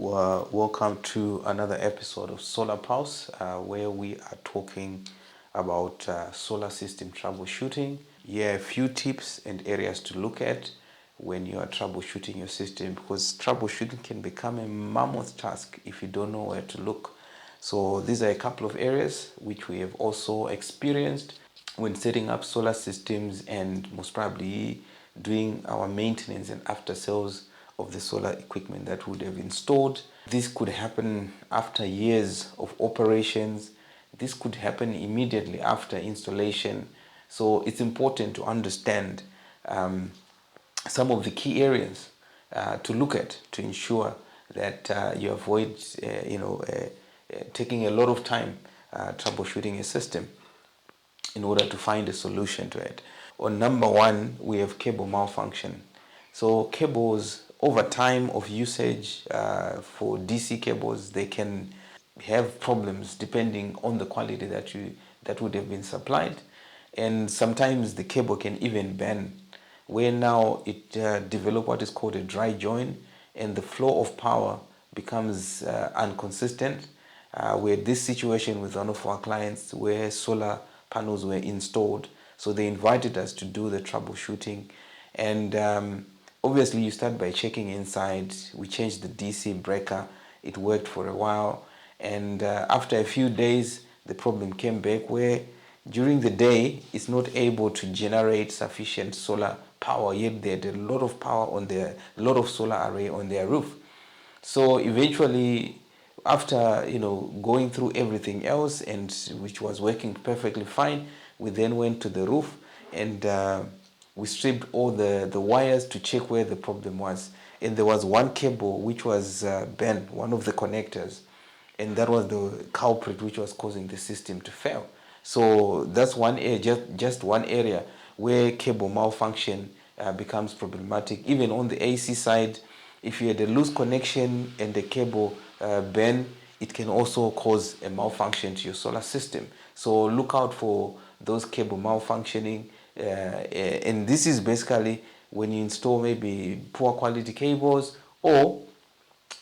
Welcome to another episode of Solar Pulse, where we are talking about solar system troubleshooting. Here are a few tips and areas to look at when you are troubleshooting your system, because troubleshooting can become a mammoth task if you don't know where to look. So these are a couple of areas which we have also experienced when setting up solar systems and most probably doing our maintenance and after sales of the solar equipment that would have installed. This could happen after years of operations. This could happen immediately after installation. So it's important to understand some of the key areas to look at to ensure that you avoid, taking a lot of time troubleshooting a system in order to find a solution to it. On number one, we have cable malfunction. So cables, over time of usage for DC cables, they can have problems depending on the quality that would have been supplied, and sometimes the cable can even bend, where now it develop what is called a dry joint, and the flow of power becomes inconsistent. We had this situation with one of our clients where solar panels were installed, so they invited us to do the troubleshooting, and obviously you start by checking inside. We changed the DC breaker. It worked for a while, and after a few days the problem came back where during the day it's not able to generate sufficient solar power, yet they had a lot of power on their, a lot of solar array on their roof. So eventually, after going through everything else, and which was working perfectly fine, we then went to the roof and we stripped all the wires to check where the problem was. And there was one cable which was bent, one of the connectors, and that was the culprit which was causing the system to fail. So that's one area, just one area where cable malfunction becomes problematic. Even on the AC side, if you had a loose connection and the cable bend, it can also cause a malfunction to your solar system. So look out for those cable malfunctioning, and this is basically when you install maybe poor quality cables, or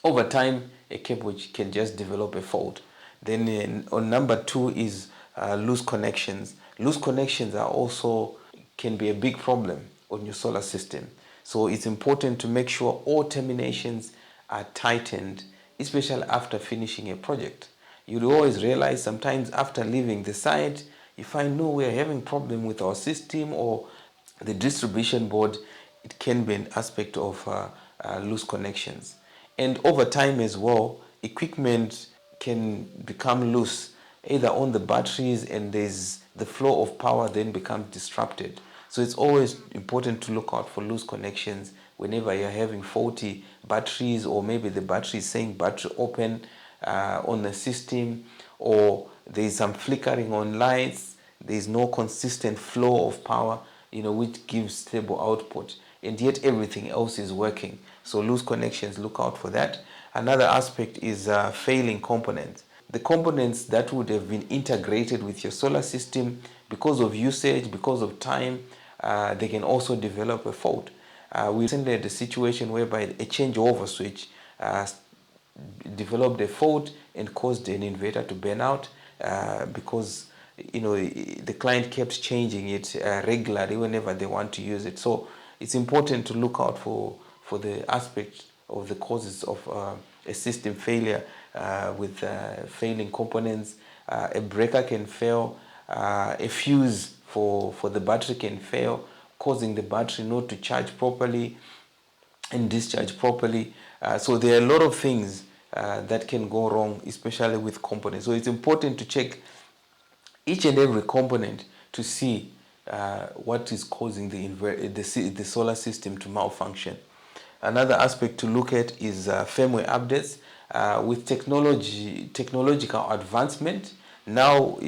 over time a cable can just develop a fault. Then on number two is loose connections. Loose connections are also can be a big problem on your solar system. So it's important to make sure all terminations are tightened, especially after finishing a project. You'll always realize sometimes after leaving the site, you find, no, we're having problem with our system or the distribution board. It can be an aspect of loose connections. And over time as well, equipment can become loose, either on the batteries, and there's the flow of power then becomes disrupted. So it's always important to look out for loose connections whenever you're having faulty batteries, or maybe the battery is saying battery open on the system, or there's some flickering on lights, there's no consistent flow of power, which gives stable output, and yet everything else is working. So loose connections, look out for that. Another aspect is failing components. The components that would have been integrated with your solar system, because of usage, because of time, they can also develop a fault. We recently had a situation whereby a changeover switch developed a fault and caused an inverter to burn out because the client kept changing it regularly whenever they want to use it. So it's important to look out for the aspect of the causes of a system failure with failing components. A breaker can fail, a fuse for the battery can fail, causing the battery not to charge properly and discharge properly. So there are a lot of things that can go wrong, especially with components. So it's important to check each and every component to see what is causing the solar system to malfunction. Another aspect to look at is firmware updates. With technological advancement, now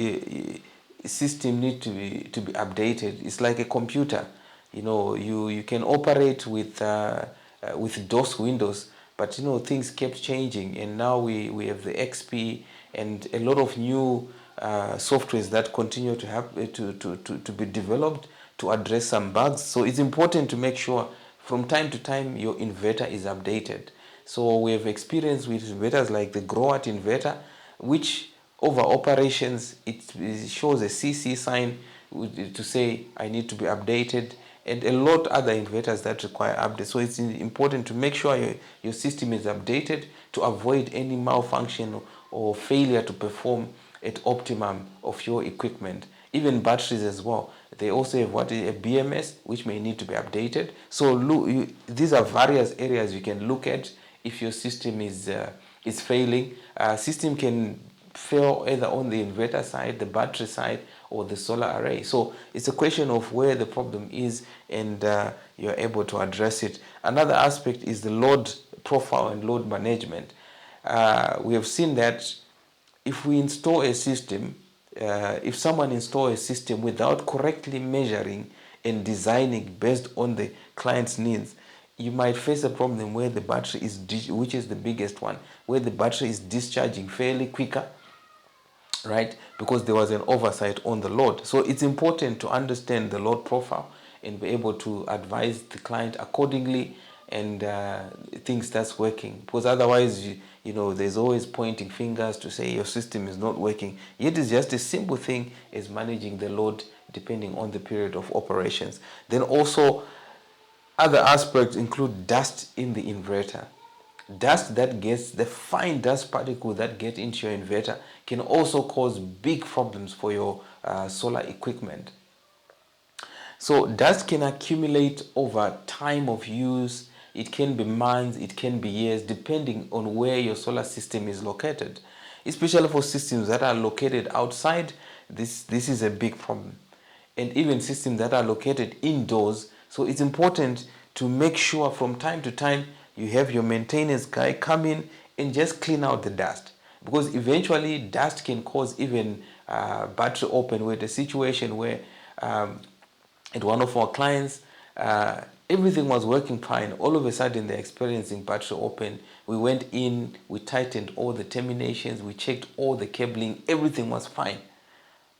system need to be updated. It's like a computer. You can operate with DOS Windows, but things kept changing, and now we have the XP and a lot of new softwares that continue to have to be developed to address some bugs. So it's important to make sure from time to time your inverter is updated. So we have experience with inverters like the grow-out inverter, which over operations, it shows a CC sign to say I need to be updated, and a lot other inverters that require updates. So it's important to make sure your system is updated to avoid any malfunction or failure to perform at optimum of your equipment. Even batteries as well, they also have what is a BMS, which may need to be updated. So these are various areas you can look at if your system is failing. System can fail either on the inverter side, the battery side, or the solar array. So it's a question of where the problem is, and you're able to address it. Another aspect is the load profile and load management. We have seen that if we install a system, if someone installs a system without correctly measuring and designing based on the client's needs, you might face a problem where the battery is, which is the biggest one, where the battery is discharging fairly quicker, right? Because there was an oversight on the load. So it's important to understand the load profile and be able to advise the client accordingly, and things that's working. Because otherwise, you know, there's always pointing fingers to say your system is not working. Yet it's just a simple thing as managing the load depending on the period of operations. Then also, other aspects include dust in the inverter. Dust that gets, the fine dust particles that get into your inverter can also cause big problems for your solar equipment. So dust can accumulate over time of use. It can be months, it can be years, depending on where your solar system is located. Especially for systems that are located outside, this is a big problem. And even systems that are located indoors. So it's important to make sure from time to time you have your maintenance guy come in and just clean out the dust. Because eventually dust can cause even battery open, with a situation where at one of our clients, everything was working fine. All of a sudden, they're experiencing battery open. We went in, we tightened all the terminations, we checked all the cabling, everything was fine.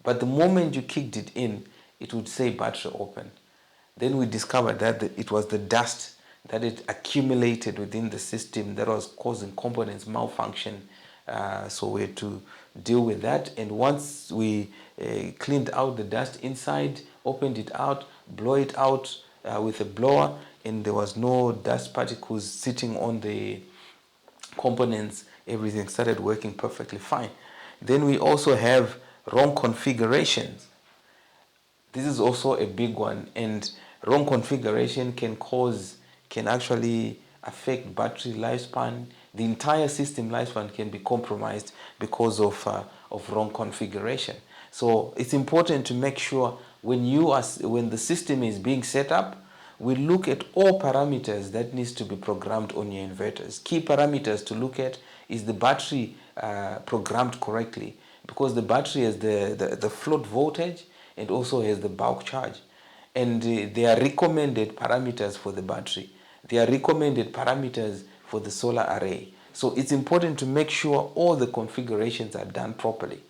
But the moment you kicked it in, it would say battery open. Then we discovered that it was the dust that it accumulated within the system that was causing components malfunction. So we had to deal with that. And once we cleaned out the dust inside, opened it out, blow it out with a blower, and there was no dust particles sitting on the components, everything started working perfectly fine. Then we also have wrong configurations. This is also a big one, and wrong configuration can actually affect battery lifespan. The entire system lifespan can be compromised because of wrong configuration. So it's important to make sure when the system is being set up, we look at all parameters that needs to be programmed on your inverters. Key parameters to look at is the battery programmed correctly, because the battery has the float voltage and also has the bulk charge. And there are recommended parameters for the battery. There are recommended parameters for the solar array. So it's important to make sure all the configurations are done properly.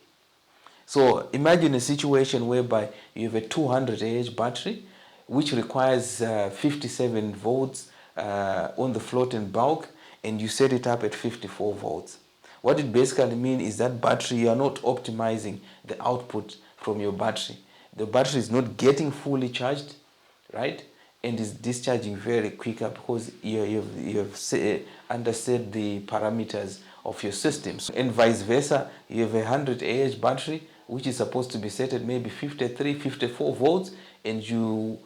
So imagine a situation whereby you have a 200 Ah battery which requires 57 volts on the float and bulk, and you set it up at 54 volts. What it basically means is that battery, you are not optimizing the output from your battery. The battery is not getting fully charged, right? And is discharging very quicker because you have understood the parameters of your system. And vice versa, you have a 100 Ah battery which is supposed to be set at maybe 53, 54 volts, and you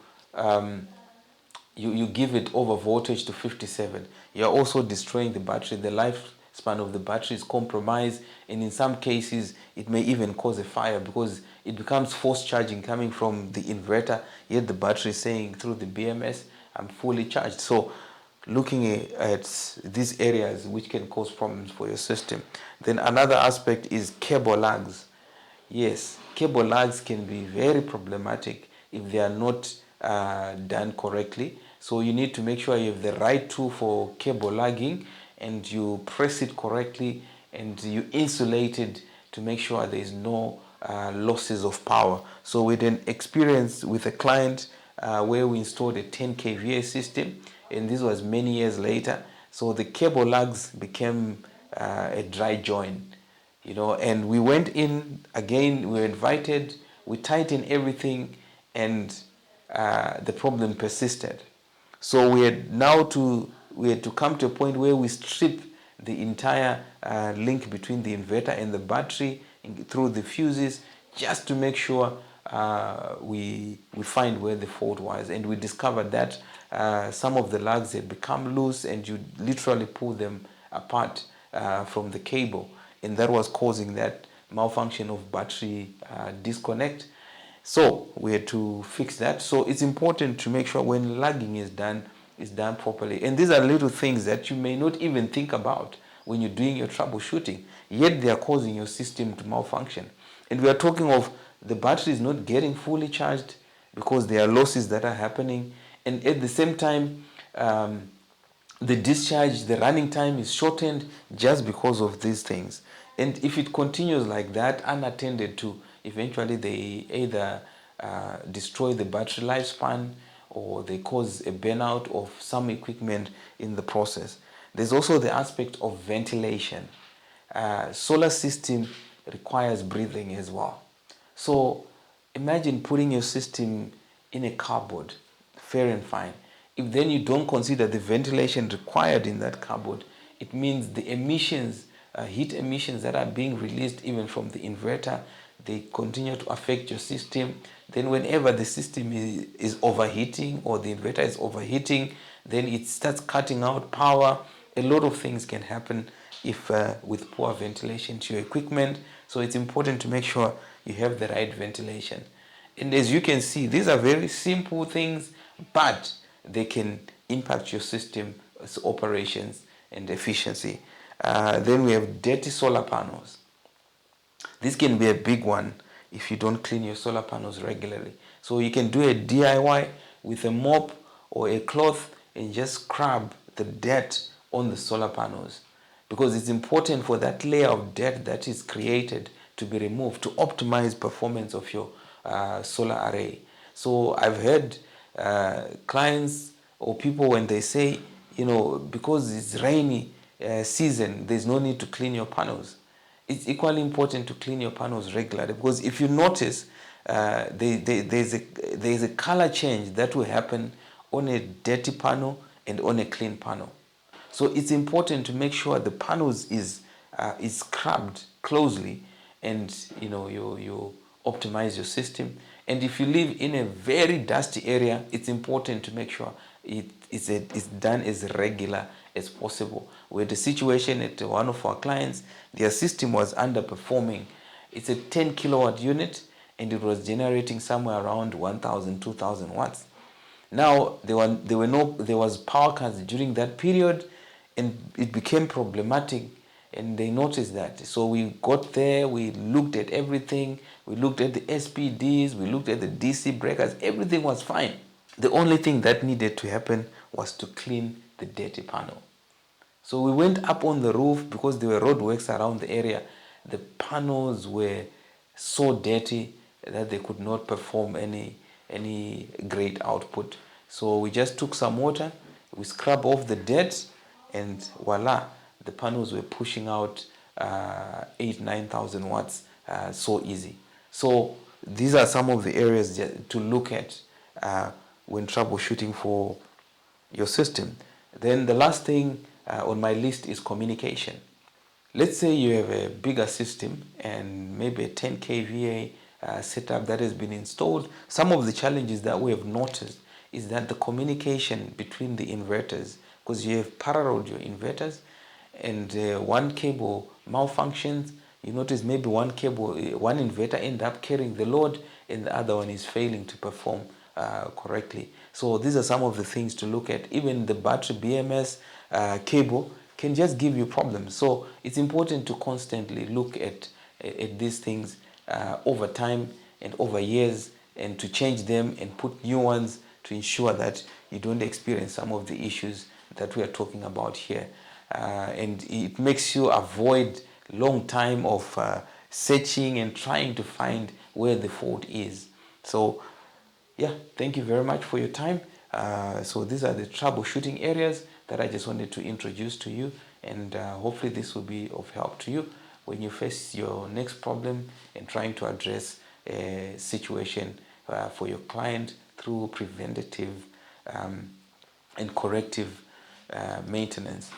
give it over voltage to 57. You're also destroying the battery. The lifespan of the battery is compromised, and in some cases it may even cause a fire because it becomes forced charging coming from the inverter, yet the battery is saying through the BMS, I'm fully charged. So looking at these areas which can cause problems for your system. Then another aspect is cable lags. Yes, cable lags can be very problematic if they are not done correctly. So you need to make sure you have the right tool for cable lagging, and you press it correctly and you insulate it to make sure there is no losses of power. So we then experienced with a client where we installed a 10 kVA system, and this was many years later. So the cable lugs became a dry joint, and we went in again, we were invited, we tightened everything, and the problem persisted. So we had to come to a point where we strip the entire link between the inverter and the battery through the fuses, just to make sure we find where the fault was. And we discovered that some of the lugs had become loose, and you literally pull them apart from the cable, and that was causing that malfunction of battery disconnect. So we had to fix that. So it's important to make sure when lugging is done properly. And these are little things that you may not even think about when you're doing your troubleshooting, yet they are causing your system to malfunction. And we are talking of the battery is not getting fully charged because there are losses that are happening. And at the same time, the discharge, the running time is shortened just because of these things. And if it continues like that, unattended to, eventually they either destroy the battery lifespan, or they cause a burnout of some equipment in the process. There's also the aspect of ventilation. Solar system requires breathing as well. So imagine putting your system in a cupboard, fair and fine. If then you don't consider the ventilation required in that cupboard, it means the emissions, heat emissions that are being released even from the inverter, they continue to affect your system. Then whenever the system is overheating, or the inverter is overheating, then it starts cutting out power. A lot of things can happen if with poor ventilation to your equipment. So it's important to make sure you have the right ventilation. And as you can see, these are very simple things, but they can impact your system's operations and efficiency. Then we have dirty solar panels. This can be a big one if you don't clean your solar panels regularly. So you can do a DIY with a mop or a cloth and just scrub the dirt on the solar panels, because it's important for that layer of dirt that is created to be removed to optimize performance of your solar array. So I've heard clients or people when they say, because it's rainy season, there's no need to clean your panels. It's equally important to clean your panels regularly, because if you notice, there's a color change that will happen on a dirty panel and on a clean panel. So it's important to make sure the panels is scrubbed closely, and you optimize your system. And if you live in a very dusty area, it's important to make sure it's done as regular as possible. We had a situation at one of our clients, their system was underperforming. It's a 10 kilowatt unit, and it was generating somewhere around 1,000, 2,000 watts. Now there was power cuts during that period, and it became problematic, and they noticed that. So we got there, we looked at everything, we looked at the SPDs, we looked at the DC breakers, everything was fine. The only thing that needed to happen was to clean the dirty panel. So we went up on the roof, because there were roadworks around the area. The panels were so dirty that they could not perform any great output. So we just took some water, we scrubbed off the dirt, and voila, the panels were pushing out 8,000-9,000 watts so easy. So these are some of the areas to look at when troubleshooting for your system. Then the last thing on my list is communication. Let's say you have a bigger system and maybe a 10 kVA setup that has been installed. Some of the challenges that we have noticed is that the communication between the inverters, because you have paralleled your inverters, and one cable malfunctions, you notice maybe one inverter end up carrying the load, and the other one is failing to perform correctly. So these are some of the things to look at. Even the battery BMS cable can just give you problems. So it's important to constantly look at these things over time and over years, and to change them and put new ones to ensure that you don't experience some of the issues that we are talking about here. And it makes you avoid long time of searching and trying to find where the fault is. So yeah, thank you very much for your time. So these are the troubleshooting areas that I just wanted to introduce to you, and hopefully this will be of help to you when you face your next problem and trying to address a situation for your client through preventative and corrective maintenance.